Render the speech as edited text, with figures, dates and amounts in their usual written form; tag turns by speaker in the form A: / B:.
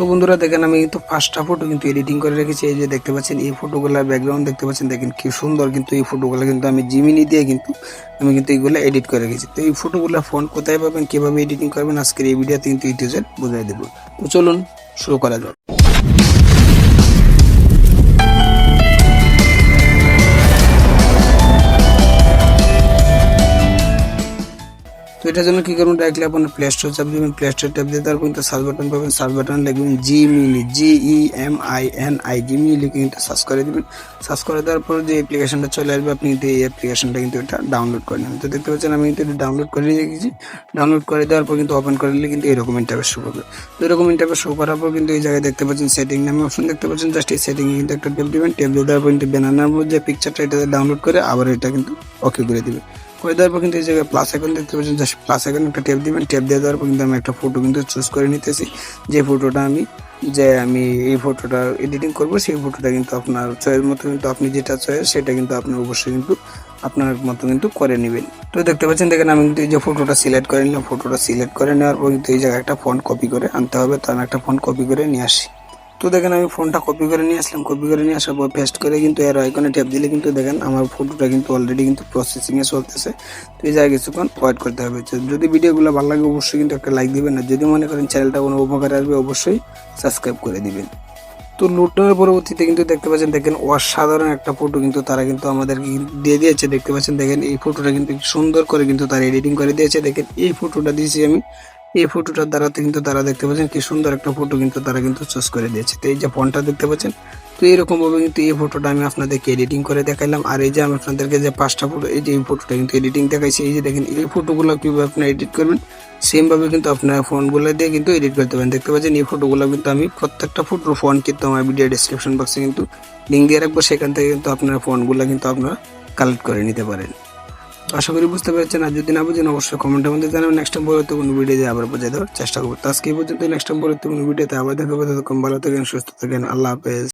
A: তো বন্ধুরা দেখেন আমি কিন্তু 5টা ফটো কিন্তু এডিটিং করে রেখেছি। এই যে দেখতে পাচ্ছেন এই ফটোগুলার ব্যাকগ্রাউন্ড দেখতে পাচ্ছেন, দেখেন কি সুন্দর কিন্তু এই ফটোগুলো কিন্তু আমি জিমিনি দিয়ে কিন্তু আমি কিন্তু এইগুলো এডিট করে রেখেছি। তো এই ফটোগুলো ফন্ট কোথায় পাবেন, কিভাবে এডিটিং করবেন আজকের এই ভিডিওতে কিন্তু A to Z বুঝাই দেব। তো চলুন শুরু করা যাক। তো এটার জন্য কি করবেন, ডাইরেক্টলি আপনার প্লে স্টোর চাপ দিবেন। প্লে স্টোর ট্যাপ দিয়ে তারপর কিন্তু সার্চ বাটন পাবেন। সার্চ বাটন লিখবেন জিমিনি, GEMINI, জিমিনি লিখে কিন্তু সার্চ করে দিবেন। সার্চ করে দেওয়ার পর যে অ্যাপ্লিকেশনটা চলে আসবে, আপনি কিন্তু এই অ্যাপ্লিকেশনটা কিন্তু এটা ডাউনলোড করে নেবেন। তো দেখতে পাচ্ছেন আমি কিন্তু এটা ডাউনলোড করে রেখেছি। ডাউনলোড করে দেওয়ার পর কিন্তু ওপেন করে নিলে কিন্তু এরকম ইন্টারফেস শো করবে। তো এরকম ইন্টারফেস শো করার পর কিন্তু এই জায়গায় দেখতে পাচ্ছেন সেটিং নামে অপশন দেখতে পাচ্ছেন। জাস্ট এই সেটিংয়ে কিন্তু একটা ট্যাপ দিবেন। ট্যাপ দিয়ে দেওয়ার পর কিন্তু ব্যানানার মধ্যে পিকচারটা এটাতে ডাউনলোড করে আবার এটা কিন্তু ওকে করে দিবেন। করে দেওয়ার পর কিন্তু এই জায়গায় প্লাস আইকন দেখতে পাচ্ছেন, জাস্ট প্লাস আইকন একটা ট্যাপ দিবেন। ট্যাপ দিয়ে দেওয়ার পর কিন্তু আমি একটা ফটো কিন্তু চুজ করে নিতেছি। যে ফটোটা আমি এই ফটোটা এডিটিং করব, সেই ফটোটা কিন্তু আপনার চয়েস মতো কিন্তু আপনি যেটা চয়েস সেটা কিন্তু আপনি অবশ্যই কিন্তু আপনার মতো কিন্তু করে নেবেন। তো দেখতে পাচ্ছেন, দেখেন আমি কিন্তু এই যে ফটোটা সিলেক্ট করে নিলাম। ফটোটা সিলেক্ট করে নেওয়ার পর কিন্তু এই জায়গায় একটা ফন্ট কপি করে আনতে হবে। তো আমি একটা ফন্ট কপি করে নিয়ে আসি। তো দেখেন আমি ফোনটা কপি করে নিয়ে আসলাম। কপি করে নিয়ে আসার পর পেস্ট করে কিন্তু এর আইকনে ট্যাপ দিলে কিন্তু দেখেন আমার ফটোটা কিন্তু অলরেডি কিন্তু প্রসেসিং এ চলতেছে। তো এই জায়গায় কিছুক্ষণ ওয়েট করতে হবে। যদি ভিডিওগুলো ভালো লাগে অবশ্যই কিন্তু একটা লাইক দিবেন, আর যদি মনে করেন চ্যানেলটা কোনো উপকারে আসবে অবশ্যই সাবস্ক্রাইব করে দিবেন। তো লোড দেওয়ার পরবর্তীতে কিন্তু দেখতে পাচ্ছেন, দেখেন অসাধারণ একটা ফটো কিন্তু তারা কিন্তু আমাদেরকে দিয়ে দিয়েছে। দেখতে পাচ্ছেন, দেখেন এই ফটোটা কিন্তু সুন্দর করে কিন্তু তারা এডিটিং করে দিয়েছে। দেখেন এই ফটোটা দিয়েছি আমি, এই ফটোটার দ্বারাতে কিন্তু তারা দেখতে পাচ্ছেন কি সুন্দর একটা ফটো কিন্তু তারা কিন্তু চুজ করে দিয়েছে। তো এই যে ফন্টটা দেখতে পাচ্ছেন, তো এরকম ভাবে কিন্তু এই ফটোটা আমি আপনাদেরকে এডিটিং করে দেখাইলাম। আর এই যে আমি আপনাদেরকে যে 5টা ফটো, এই যে এই ফটোটা কিন্তু এডিটিং দেখাইছি। এই যে দেখেন এই ফটোগুলো কিভাবে আপনি এডিট করবেন সেম ভাবে কিন্তু আপনার ফোনগুলো দিয়ে কিন্তু এডিট করতে পারেন। দেখতে পাচ্ছেন এই ফটোগুলো কিন্তু আমি প্রত্যেকটা ফটোর ফোন কিন্তু আমার ভিডিও ডেসক্রিপশন বক্সে কিন্তু লিঙ্ক দিয়ে রাখবো, সেখান থেকে কিন্তু আপনার ফোনগুলো কিন্তু আপনারা কালেক্ট করে নিতে পারেন। আশা করি বুঝতে পেরেছেন, আর যদি না বুঝেন অবশ্যই কমেন্টের মধ্যে জানাবেন। নেক্সট টাইম পরবর্তী কোনো ভিডিওতে আবার বোঝাই দেওয়ার চেষ্টা করবো। তো আজকে এই পর্যন্ত, নেক্সট টাইম পরবর্তী কোনো ভিডিওতে আবার দেখা হবে। ততক্ষণ ভালো থাকেন, সুস্থ থাকেন, আল্লাহ হাফেজ।